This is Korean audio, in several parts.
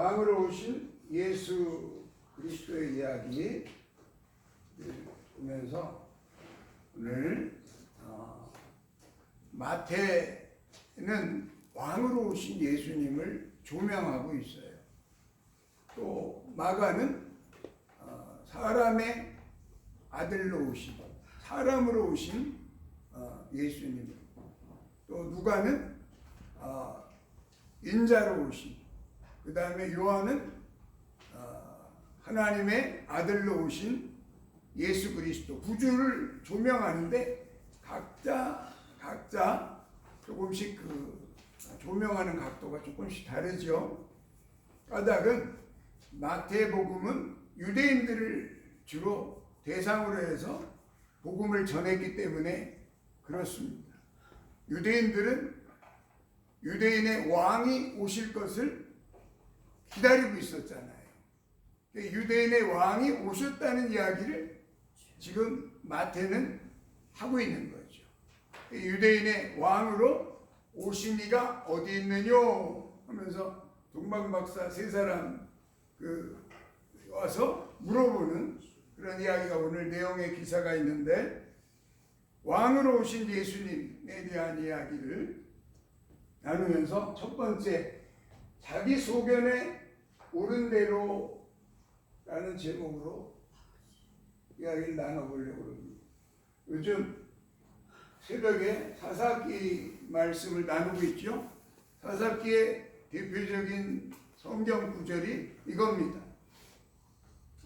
왕으로 오신 예수 그리스도의 이야기 보면서 오늘 마태는 왕으로 오신 예수님을 조명하고 있어요. 또 마가는 사람의 아들로 오신, 사람으로 오신 예수님, 또 누가는 인자로 오신, 그 다음에 요한은 하나님의 아들로 오신 예수 그리스도, 구주를 조명하는데 각자 조금씩 조명하는 각도가 조금씩 다르죠. 까닭은 마태복음은 유대인들을 주로 대상으로 해서 복음을 전했기 때문에 그렇습니다. 유대인들은 유대인의 왕이 오실 것을 기다리고 있었잖아요. 유대인의 왕이 오셨다는 이야기를 지금 마태는 하고 있는 거죠. 유대인의 왕으로 오신 이가 어디 있느뇨 하면서 동방박사 세 사람 와서 물어보는 그런 이야기가 오늘 내용의 기사가 있는데, 왕으로 오신 예수님에 대한 이야기를 나누면서 첫 번째, 자기 소견에 옳은 대로 라는 제목으로 이야기를 나눠보려고 합니다. 요즘 새벽에 사사기 말씀을 나누고 있죠. 사사기의 대표적인 성경 구절이 이겁니다.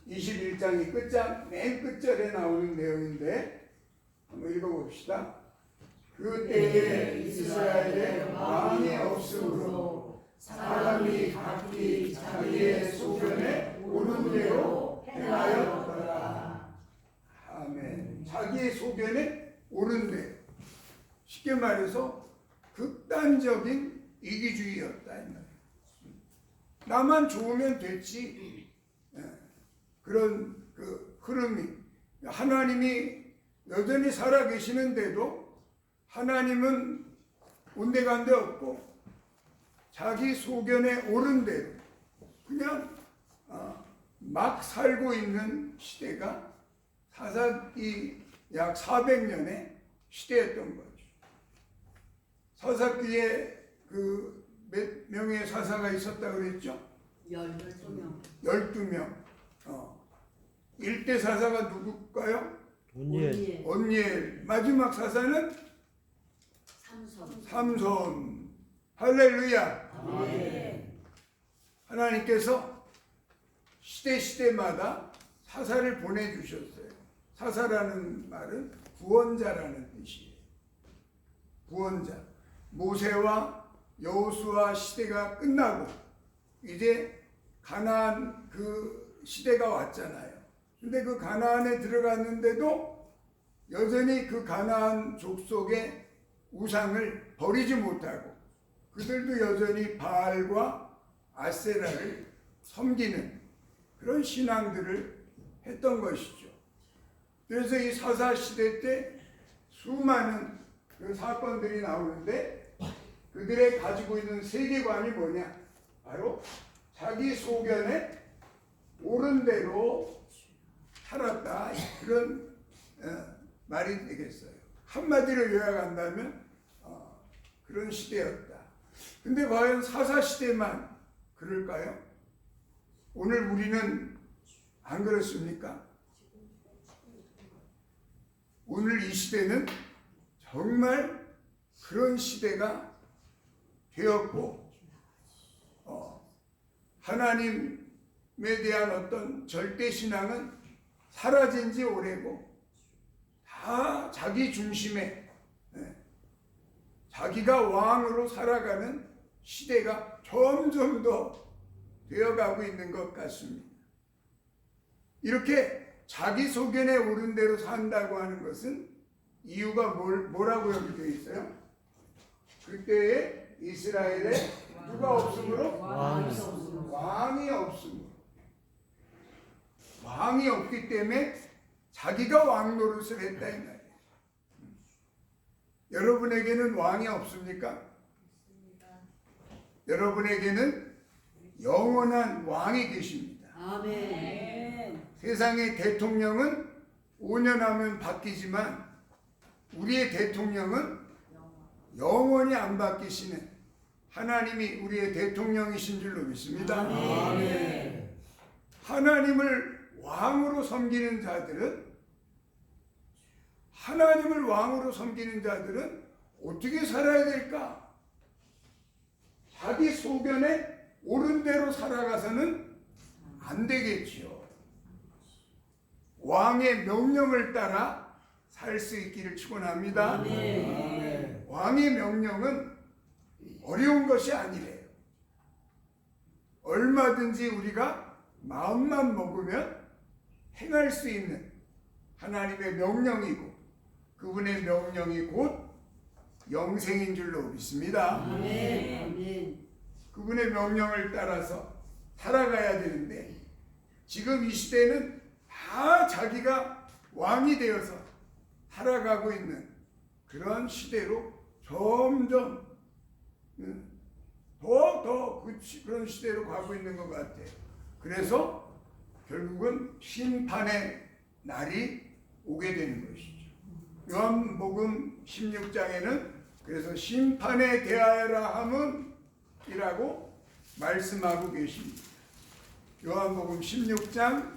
21장이 맨 끝절에 나오는 내용인데 한번 읽어봅시다. 그때에 이스라엘에 왕이 없으므로 사람이 각기 자기의 소견에 옳은 대로 행하였더라. 아멘. 자기의 소견에 옳은 대로. 쉽게 말해서 극단적인 이기주의였다. 나만 좋으면 됐지. 그런 흐름이, 하나님이 여전히 살아계시는데도 하나님은 온데간데 없고 자기 소견에 옳은 대로 그냥 막 살고 있는 시대가 사사기 약 400년의 시대였던 거죠. 사사기에 몇 명의 사사가 있었다고 그랬죠? 12명. 12명. 1대 사사가 누굴까요? 온니엘. 마지막 사사는 삼손. 할렐루야. 네. 하나님께서 시대마다 사사를 보내주셨어요. 사사라는 말은 구원자라는 뜻이에요. 구원자. 모세와 여호수아 시대가 끝나고 이제 가나안 시대가 왔잖아요. 근데 가나안에 들어갔는데도 여전히 가나안 족속의 우상을 버리지 못하고 그들도 여전히 바알과 아세라를 섬기는 그런 신앙들을 했던 것이죠. 그래서 이 사사 시대 때 수많은 사건들이 나오는데 그들의 가지고 있는 세계관이 뭐냐? 바로 자기 소견에 옳은 대로 살았다. 그런 말이 되겠어요. 한마디로 요약한다면 그런 시대였다. 근데 과연 사사 시대만 그럴까요? 오늘 우리는 안 그렇습니까? 오늘 이 시대는 정말 그런 시대가 되었고 하나님에 대한 어떤 절대신앙은 사라진 지 오래고 다 자기 중심에 자기가 왕으로 살아가는 시대가 점점 더 되어가고 있는 것 같습니다. 이렇게 자기 소견에 옳은 대로 산다고 하는 것은 이유가 뭐라고 여기 되어 있어요? 그때에 이스라엘에 누가 없으므로? 왕이 없으므로. 왕이 없기 때문에 자기가 왕 노릇을 했다 이 말이에요. 여러분에게는 왕이 없습니까? 여러분에게는 영원한 왕이 계십니다. 아멘. 세상의 대통령은 5년 하면 바뀌지만 우리의 대통령은 영원히 안 바뀌시는 하나님이 우리의 대통령이신 줄로 믿습니다. 아멘. 하나님을 왕으로 섬기는 자들은 어떻게 살아야 될까? 자기 소견에 옳은 대로 살아가서는 안 되겠지요. 왕의 명령을 따라 살 수 있기를 축원합니다. 아멘. 왕의 명령은 어려운 것이 아니래요. 얼마든지 우리가 마음만 먹으면 행할 수 있는 하나님의 명령이고 그분의 명령이 곧 영생인 줄로 믿습니다. 아멘. 아멘. 그분의 명령을 따라서 살아가야 되는데 지금 이 시대는 다 자기가 왕이 되어서 살아가고 있는 그런 시대로 점점 더 그런 시대로 가고 있는 것 같아요. 그래서 결국은 심판의 날이 오게 되는 것이죠. 요한복음 16장에는 그래서 심판에 대하여라 함은 이라고 말씀하고 계십니다. 요한복음 16장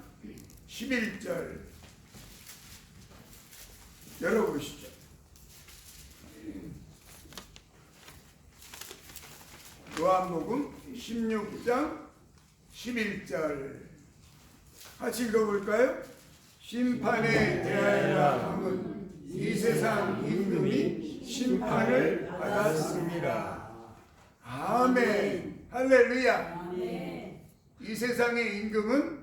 11절 열어보시죠. 요한복음 16장 11절 같이 읽어볼까요? 심판에 대하여라 함은 이 세상 임금이 심판을 받았습니다. 아멘. 할렐루야. 아멘. 이 세상의 임금은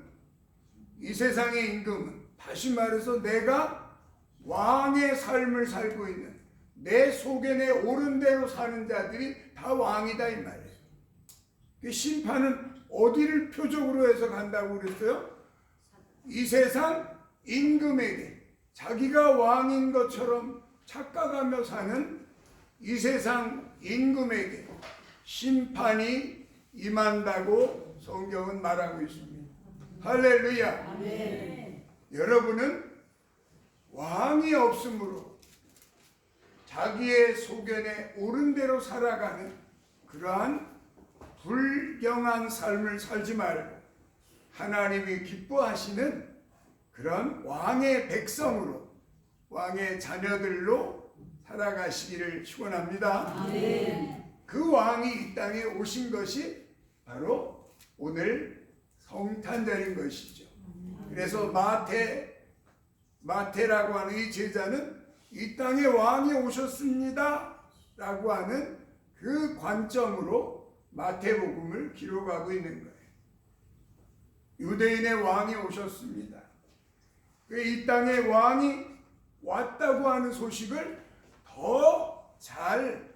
다시 말해서 내가 왕의 삶을 살고 있는 내 소견에 옳은 대로 사는 자들이 다 왕이다 이 말이에요. 그 심판은 어디를 표적으로 해서 간다고 그랬어요? 이 세상 임금에게 자기가 왕인 것처럼 착각하며 사는 이 세상 임금에게 심판이 임한다고 성경은 말하고 있습니다. 할렐루야. 아멘. 여러분은 왕이 없으므로 자기의 소견에 옳은 대로 살아가는 그러한 불경한 삶을 살지 말고 하나님이 기뻐하시는 그런 왕의 백성으로 왕의 자녀들로 살아가시기를 축원합니다. 아멘. 그 왕이 이 땅에 오신 것이 바로 오늘 성탄절인 것이죠. 그래서 마태라고 하는 이 제자는 이 땅에 왕이 오셨습니다 라고 하는 그 관점으로 마태복음을 기록하고 있는 거예요. 유대인의 왕이 오셨습니다. 이 땅에 왕이 왔다고 하는 소식을 더 잘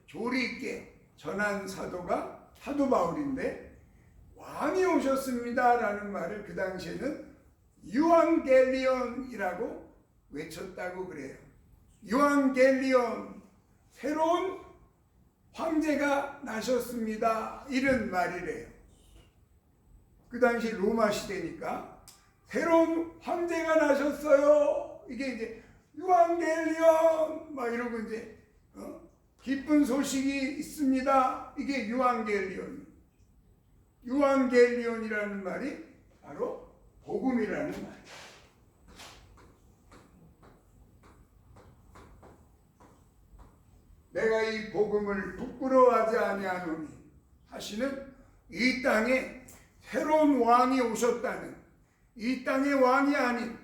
조리 있게 전한 사도가 사도 바울인데 왕이 오셨습니다 라는 말을 그 당시에는 유앙겔리온이라고 외쳤다고 그래요. 유앙겔리온, 새로운 황제가 나셨습니다 이런 말이래요. 그 당시 로마 시대니까 새로운 황제가 나셨어요. 이게 이제 유앙겔리온 막 이러고 이제 기쁜 소식이 있습니다. 이게 유앙겔리온이라는 말이 바로 복음이라는 말이에요. 내가 이 복음을 부끄러워하지 아니하노니 하시는 이 땅에 새로운 왕이 오셨다는, 이 땅의 왕이 아닌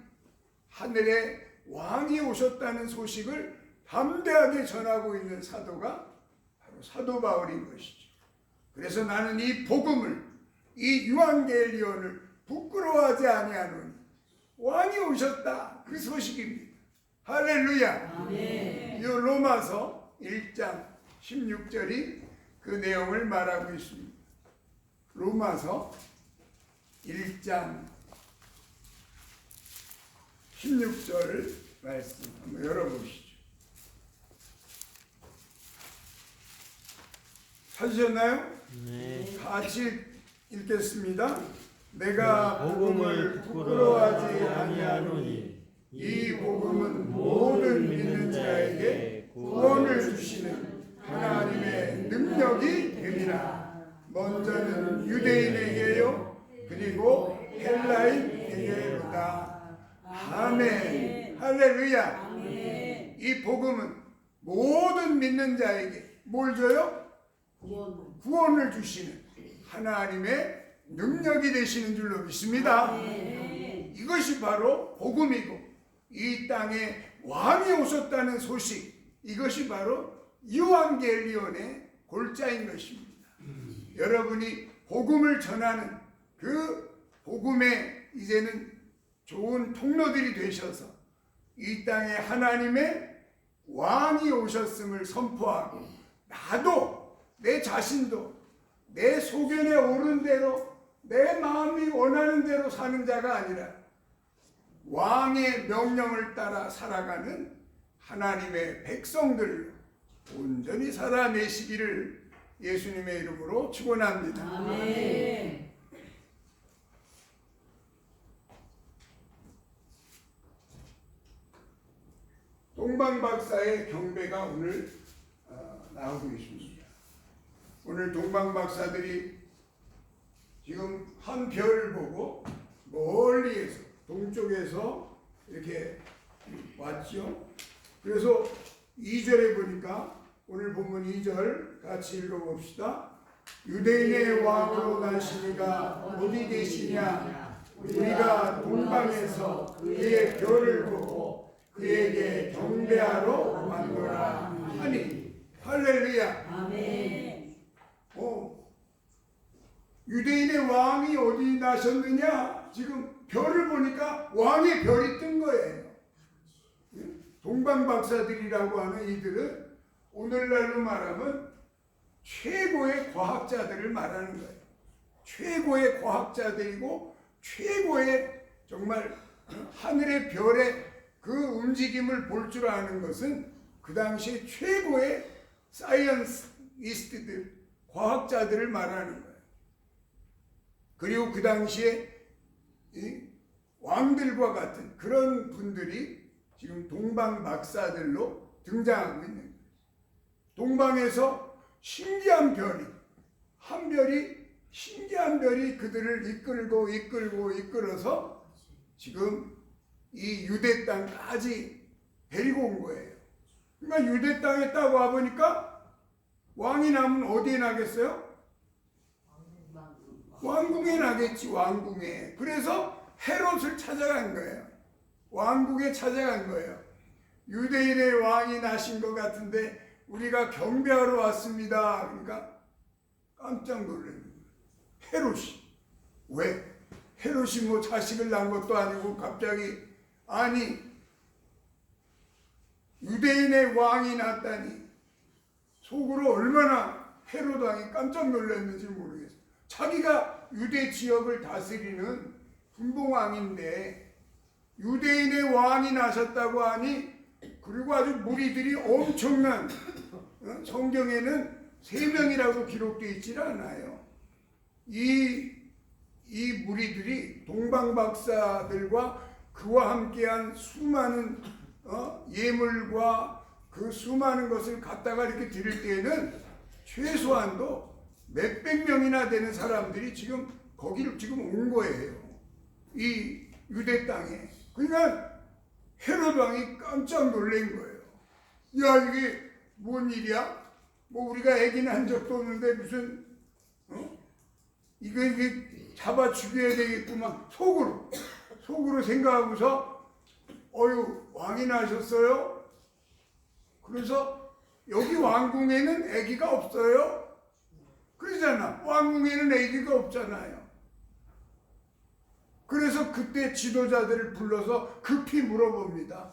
하늘의 왕이 오셨다는 소식을 담대하게 전하고 있는 사도가 바로 사도 바울인 것이죠. 그래서 나는 이 복음을, 이 유앙겔리온을 부끄러워하지 아니하노니 왕이 오셨다 그 소식입니다. 할렐루야. 아멘. 이 로마서 1장 16절이 그 내용을 말하고 있습니다. 로마서 1장 16절 말씀 한번 열어보시죠. 찾으셨나요? 네. 같이 읽겠습니다. 내가 복음을 부끄러워하지 아니하노니 이 복음은 모든 믿는 자에게 구원을 주시는 하나님의 능력이 됨이라. 먼저는 유대인에게요 그리고 헬라인에게로다. 아멘. 할렐루야. 아멘. 이 복음은 모든 믿는 자에게 뭘 줘요? 구원을 주시는 하나님의 능력이 되시는 줄로 믿습니다. 아멘. 이것이 바로 복음이고 이 땅에 왕이 오셨다는 소식, 이것이 바로 이완겔리온의 골자인 것입니다. 여러분이 복음을 전하는 그 복음의 이제는 좋은 통로들이 되셔서 이 땅에 하나님의 왕이 오셨음을 선포하고 나도 내 자신도 내 소견에 오른 대로 내 마음이 원하는 대로 사는 자가 아니라 왕의 명령을 따라 살아가는 하나님의 백성들로 온전히 살아내시기를 예수님의 이름으로 축원합니다. 아멘. 동방박사의 경배가 오늘 나오고 있습니다. 오늘 동방박사들이 지금 한 별을 보고 멀리에서 동쪽에서 이렇게 왔죠. 그래서 2절에 보니까 오늘 본문 2절 같이 읽어봅시다. 유대인의 왕으로 나시니가 어디 계시냐? 우리가 동방에서 그의 별을 보고 그에게 경배하러 왔노라 하니. 할렐루야. 아멘. 유대인의 왕이 어디 나셨느냐? 지금 별을 보니까 왕의 별이 뜬 거예요. 동방박사들이라고 하는 이들은 오늘날로 말하면 최고의 과학자들을 말하는 거예요. 최고의 과학자들이고 최고의 정말 하늘의 별의 그 움직임을 볼 줄 아는 것은 그 당시에 최고의 사이언티스트들, 과학자들을 말하는 거예요. 그리고 그 당시에 왕들과 같은 그런 분들이 지금 동방박사들로 등장하고 있는 거예요. 동방에서 신기한 별이, 한 별이, 신기한 별이 그들을 이끌어서 지금 이 유대 땅까지 데리고 온 거예요. 그러니까 유대 땅에 딱 와보니까 왕이 나면 어디에 나겠어요? 왕궁에 나겠지, 왕궁에. 그래서 헤롯을 찾아간 거예요. 왕궁에 찾아간 거예요. 유대인의 왕이 나신 것 같은데 우리가 경배하러 왔습니다. 그러니까 깜짝 놀라는 거예요. 헤롯이. 왜? 헤롯이 뭐 자식을 낳은 것도 아니고 갑자기, 아니 유대인의 왕이 났다니 속으로 얼마나 헤롯 왕이 깜짝 놀랐는지 모르겠어요. 자기가 유대 지역을 다스리는 분봉왕인데 유대인의 왕이 나셨다고 하니, 그리고 아주 무리들이 엄청난, 성경에는 3명이라고 기록되어 있지 않아요. 이 무리들이 동방박사들과 그와 함께한 수많은 예물과 그 수많은 것을 갖다가 이렇게 드릴 때에는 최소한도 몇백 명이나 되는 사람들이 지금 거기를 지금 온 거예요. 이 유대 땅에. 그러니까 헤롯 왕이 깜짝 놀란 거예요. 야, 이게 뭔 일이야? 뭐 우리가 애기 난 적도 없는데 무슨 이게 잡아 죽여야 되겠구만. 속으로 생각하고서 어휴, 왕이 나셨어요? 그래서 여기 왕궁에는 아기가 없어요? 그러잖아. 왕궁에는 아기가 없잖아요. 그래서 그때 지도자들을 불러서 급히 물어봅니다.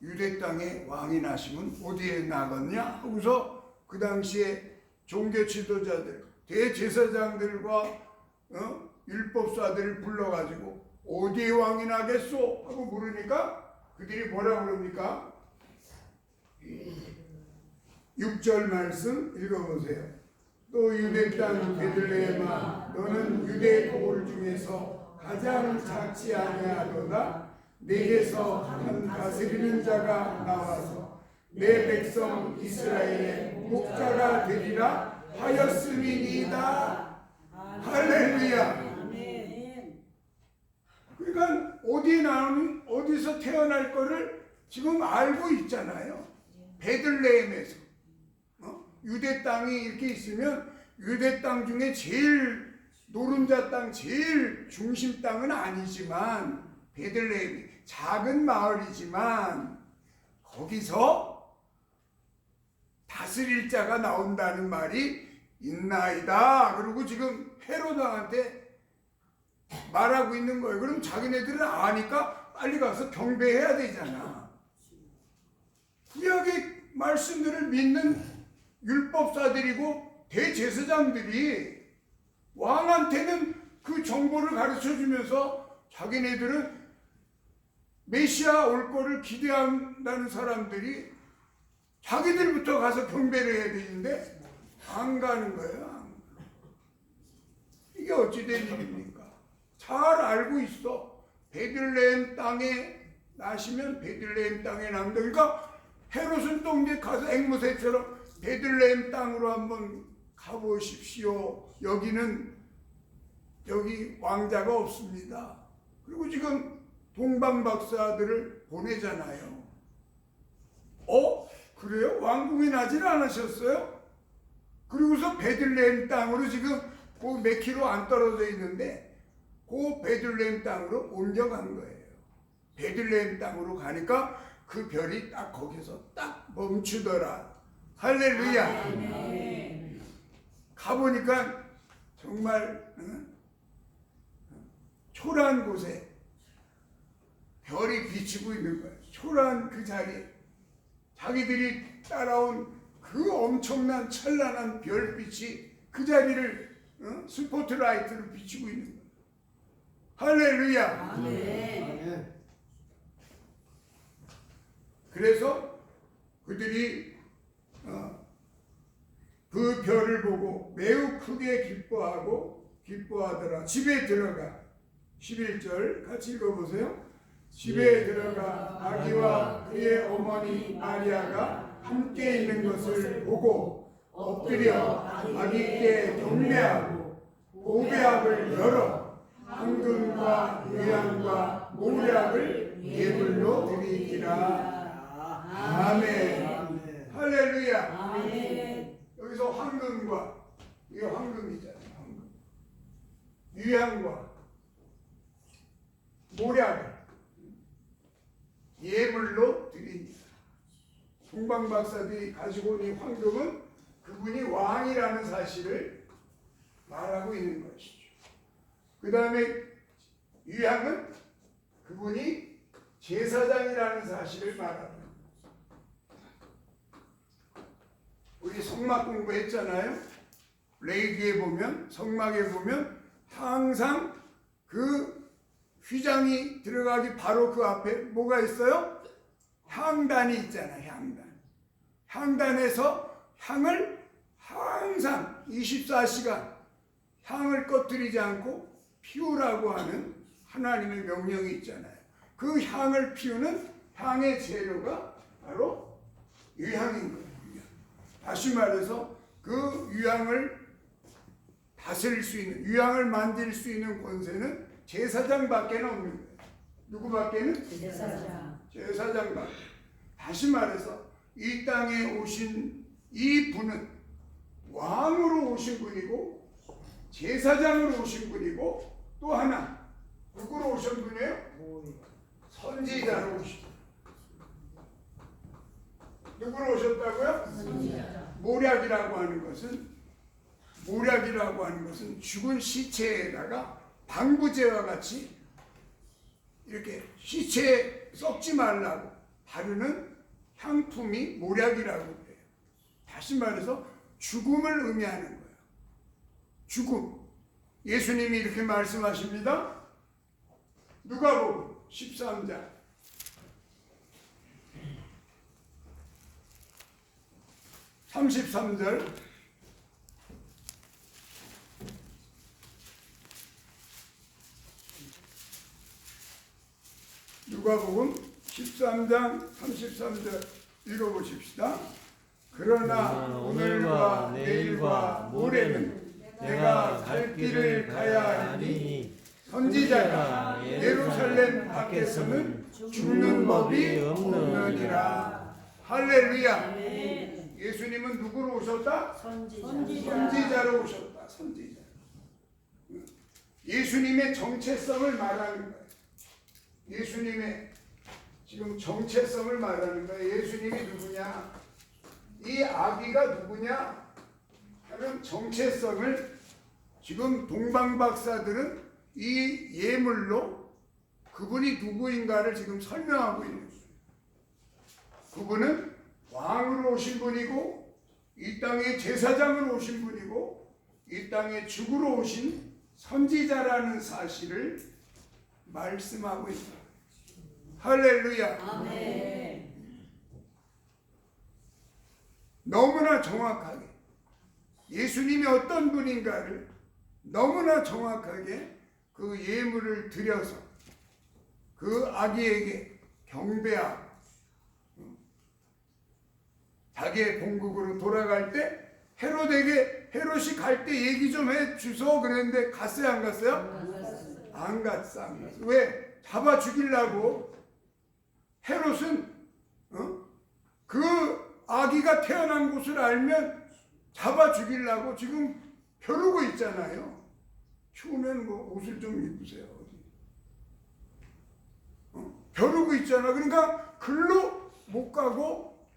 유대 땅에 왕이 나시면 어디에 나갔냐? 하고서 그 당시에 종교 지도자들, 대제사장들과 율법사들을 불러가지고 어디에 왕이 나겠소? 하고 물으니까 그들이 뭐라고 그럽니까? 6절 말씀 읽어보세요. 또 유대 땅 베들레헴아 너는 유대 고을 중에서 가장 작지 아니하도다. 내게서 한 다스리는 자가 나와서 내 백성 이스라엘의 목자가 되리라 하였음이니이다. 할렐루야. 아멘. 그러니까 어디에 나오는 어디서 태어날 거를 지금 알고 있잖아요. 베들레헴에서 유대 땅이 이렇게 있으면 유대 땅 중에 제일 노른자 땅 제일 중심 땅은 아니지만 베들레헴이 작은 마을이지만 거기서 다스릴 자가 나온다는 말이 있나이다. 그리고 지금 헤롯 왕한테 말하고 있는 거예요. 그럼 자기네들은 아니까 빨리 가서 경배해야 되잖아. 구약의 말씀들을 믿는 율법사들이고 대제사장들이 왕한테는 그 정보를 가르쳐 주면서 자기네들은 메시아 올 거를 기대한다는 사람들이 자기들부터 가서 경배를 해야 되는데 안 가는 거예요. 이게 어찌 된 일입니까? 잘 알고 있어. 베들레헴 땅에 나시면 베들레헴 땅에 남다. 그러니까 헤롯은 또 이제 가서 앵무새처럼 베들레헴 땅으로 한번 가보십시오. 여기 왕자가 없습니다. 그리고 지금 동방박사들을 보내잖아요. 그래요? 왕궁에 나질 않으셨어요? 그리고서 베들레헴 땅으로 지금 그 몇 킬로 안 떨어져 있는데 그 베들레헴 땅으로 옮겨간 거예요. 베들레헴 땅으로 가니까 그 별이 딱 거기서 딱 멈추더라. 할렐루야. 아멘. 가보니까 정말 초라한 곳에 별이 비치고 있는 거예요. 초라한 그 자리에 자기들이 따라온 그 엄청난 찬란한 별빛이 그 자리를 스포트라이트로 비치고 있는 거예요. 할렐루야. 아멘. 그래서 그들이 그 별을 보고 매우 크게 기뻐하더라. 집에 들어가 11절 같이 읽어보세요. 집에 들어가 아기와 그의 어머니 마리아가 함께 있는 것을 보고 엎드려 아기께 경배하고 보배압을 열어 황금과 유향과 모략을 예물로 드리니라. 아멘. 할렐루야. 아멘. 여기서 황금과 이게 황금이잖아요. 황금. 유향과 모략을 예물로 드리니라. 동방박사들이 가지고 온 이 황금은 그분이 왕이라는 사실을 말하고 있는 것이죠. 그 다음에 유향은 그분이 제사장이라는 사실을 말합니다. 우리 성막 공부했잖아요. 레위기에 보면 성막에 보면 항상 그 휘장이 들어가기 바로 그 앞에 뭐가 있어요? 향단이 있잖아요. 향단에서 향을 항상 24시간 향을 꺼뜨리지 않고 피우라고 하는 하나님의 명령이 있잖아요. 그 향을 피우는 향의 재료가 바로 유향인 거예요. 다시 말해서 그 유향을 다스릴 수 있는, 유향을 만들 수 있는 권세는 제사장밖에 없는 거예요. 누구밖에는? 제사장밖에. 다시 말해서 이 땅에 오신 이 분은 왕으로 오신 분이고 제사장으로 오신 분이고 또 하나 누구로 오신 분이에요? 선지자로 오신. 누구로 오셨다고요? 선지자. 모략이라고 하는 것은 죽은 시체에다가 방부제와 같이 이렇게 시체에 썩지 말라고 바르는 향품이 모략이라고 해요. 다시 말해서 죽음을 의미하는 거예요. 죽음. 예수님이 이렇게 말씀하십니다. 누가복음 13장 33절 53장 33절 읽어보십시다. 그러나 오늘과 내일과 모레는 내가 갈 길을 가야 하니 선지자가 예루살렘 밖에서는 죽는 법이 없느니라. 할렐루야. 예수님은 누구로 오셨다? 선지자로 오셨다. 선지자. 예수님의 정체성을 말하는 거예요. 예수님의 지금 정체성을 말하는 거예요. 예수님이 누구냐? 이 아기가 누구냐? 하는 정체성을 지금 동방박사들은 이 예물로 그분이 누구인가를 지금 설명하고 있는 거예요. 그분은 왕으로 오신 분이고 이 땅에 제사장으로 오신 분이고 이 땅에 죽으러 오신 선지자라는 사실을 말씀하고 있다. 할렐루야. 아멘. 너무나 정확하게 예수님이 어떤 분인가를 너무나 정확하게 그 예물을 드려서 그 아기에게 경배하고 자기의 본국으로 돌아갈 때 헤롯이 갈 때 얘기 좀 해주소 그랬는데 갔어요 안 갔어요? 안 갔어 안 갔어. 왜? 잡아 죽이려고. 헤롯은 그 아기가 태어난 곳을 알면 잡아 죽이려고 지금 벼르고 있잖아요. 추우면 뭐 옷을 좀 입으세요. 벼르고 있잖아. 그러니까 글로 못 가고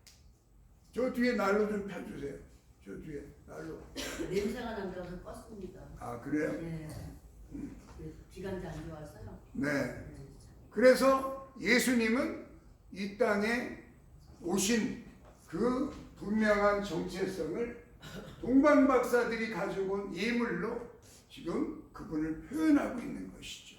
저 뒤에 난로 좀 펴주세요. 저 뒤에 난로. 냄새가 난다고 껐습니다. 아 그래요? 네. 기관지 안 좋아서요. 네. 그래서 예수님은 이 땅에 오신 그 분명한 정체성을 동방박사들이 가지고 온 예물로 지금 그분을 표현하고 있는 것이죠.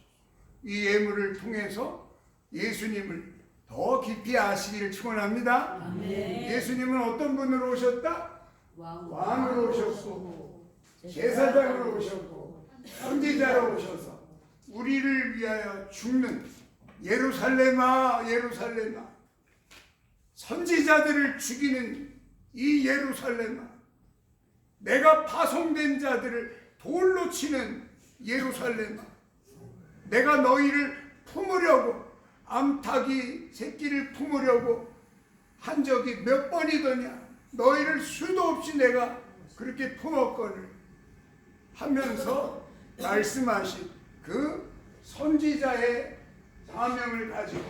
이 예물을 통해서 예수님을 더 깊이 아시기를 축원합니다. 아멘. 예수님은 어떤 분으로 오셨다? 왕으로 오셨고 제사장으로 오셨고 선지자로 오셔서 우리를 위하여 죽는 예루살렘아 예루살렘아 선지자들을 죽이는 이 예루살렘아 내가 파송된 자들을 돌로 치는 예루살렘아 내가 너희를 품으려고 암탉이 새끼를 품으려고 한 적이 몇 번이더냐 너희를 수도 없이 내가 그렇게 품었거늘 하면서 말씀하신 그 선지자의 사명을 가지고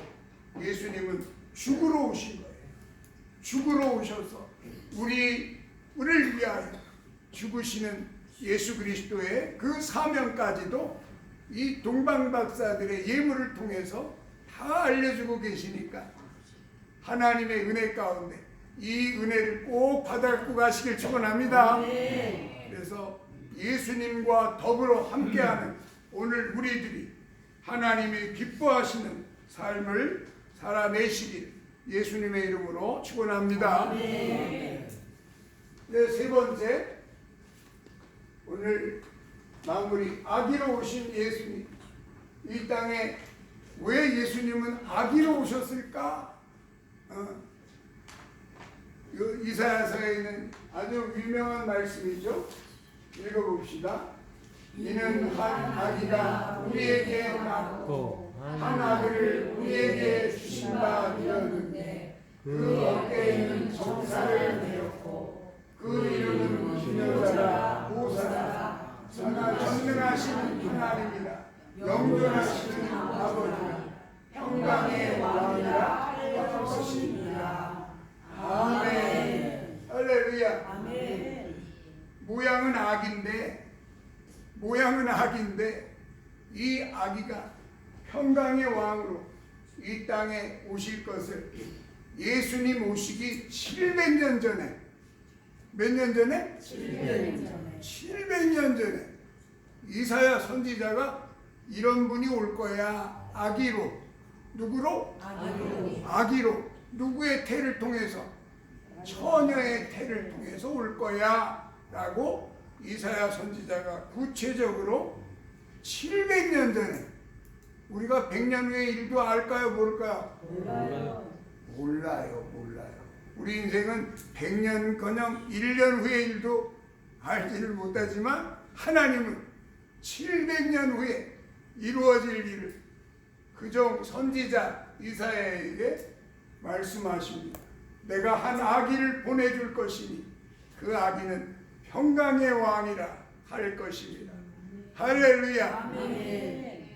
예수님은 죽으러 오신 거예요. 죽으러 오셔서 우리를 위하여 죽으시는 예수 그리스도의 그 사명까지도 이 동방박사들의 예물을 통해서 다 알려주고 계시니까 하나님의 은혜 가운데 이 은혜를 꼭 받아갖고 가시길 축원합니다. 그래서 예수님과 더불어 함께하는 오늘 우리들이 하나님이 기뻐하시는 삶을 살아내시길 예수님의 이름으로 축원합니다. 네, 세 번째 오늘 마무리 아기로 오신 예수님. 이 땅에 왜 예수님은 아기로 오셨을까? 이사야서에 있는 아주 유명한 말씀이죠. 읽어봅시다. 이는 한 아기가 우리에게 낳고 한 아들을 우리에게 주신다 되었는데 그 어깨에는 정사를 내었고 그 이름은 기묘자라 보사라 전능하신 하나님이라 영존하시는 아버지라 평강의 왕이라 할 것이니라. 아멘. 할렐루야. 아멘. 모양은 아기인데 이 아기가 평강의 왕으로 이 땅에 오실 것을 예수님 오시기 700년 전에 몇 년 전에? 700년 전에 이사야 선지자가 이런 분이 올 거야. 아기로. 누구로? 아기로. 누구의 태를 통해서? 처녀의 태를 통해서 올 거야 라고 이사야 선지자가 구체적으로 700년 전에 우리가 100년 후의 일도 알까요? 모를까요? 몰라요. 몰라요. 우리 인생은 100년커녕 1년 후의 일도 알지를 못하지만 하나님은 700년 후에 이루어질 일을 그종 선지자 이사야에게 말씀하십니다. 내가 한 아기를 보내줄 것이니 그 아기는 평강의 왕이라 할 것입니다. 할렐루야. 아멘.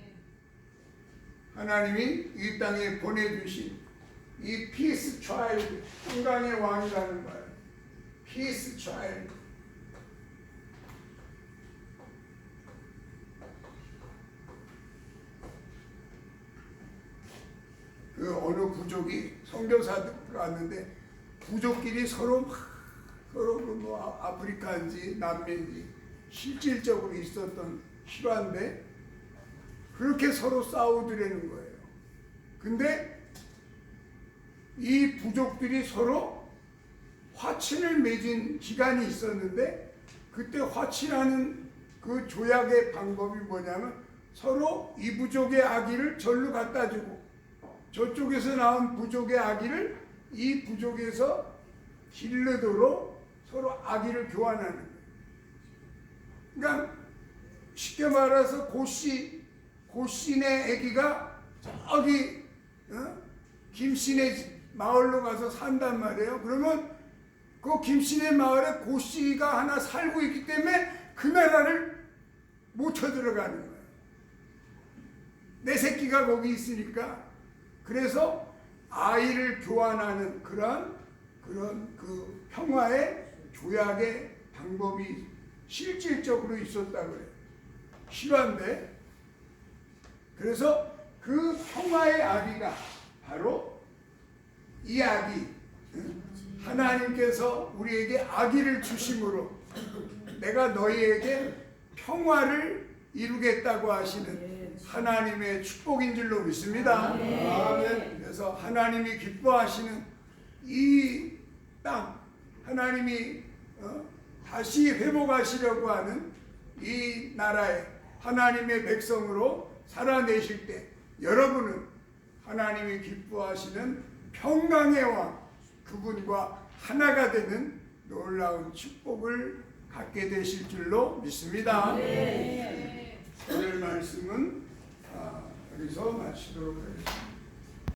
하나님이 이 땅에 보내주신 이 피스 차일드, 평강의 왕이라는 말, 피스 차일드. 그 어느 부족이 선교사들 왔는데 부족끼리 서로 그뭐 아프리카인지 남미인지 실질적으로 있었던 실화인데 그렇게 서로 싸우더라는 거예요. 근데 이 부족들이 서로 화친을 맺은 기간이 있었는데 그때 화친하는 그 조약의 방법이 뭐냐면 서로 이 부족의 아기를 절로 갖다 주고 저쪽에서 나온 부족의 아기를 이 부족에서 기르도록 서로 아기를 교환하는 거예요. 그러니까 쉽게 말해서 고씨네 아기가 저기 김씨네 마을로 가서 산단 말이에요. 그러면 그 김씨네 마을에 고씨가 하나 살고 있기 때문에 그 나라를 못 쳐들어가는 거예요. 내 새끼가 거기 있으니까. 그래서 아이를 교환하는 그런 그 평화의 조약의 방법이 실질적으로 있었다고 그래요. 실화인데. 그래서 그 평화의 아기가 바로 이 아기, 하나님께서 우리에게 아기를 주심으로 내가 너희에게 평화를 이루겠다고 하시는 하나님의 축복인 줄로 믿습니다. 아멘. 그래서 하나님이 기뻐하시는 이 땅, 하나님이 다시 회복하시려고 하는 이 나라에 하나님의 백성으로 살아내실 때 여러분은 하나님이 기뻐하시는 평강의 왕, 그분과 하나가 되는 놀라운 축복을 갖게 되실 줄로 믿습니다. 오늘 말씀은 여기서 마치도록 하겠습니다.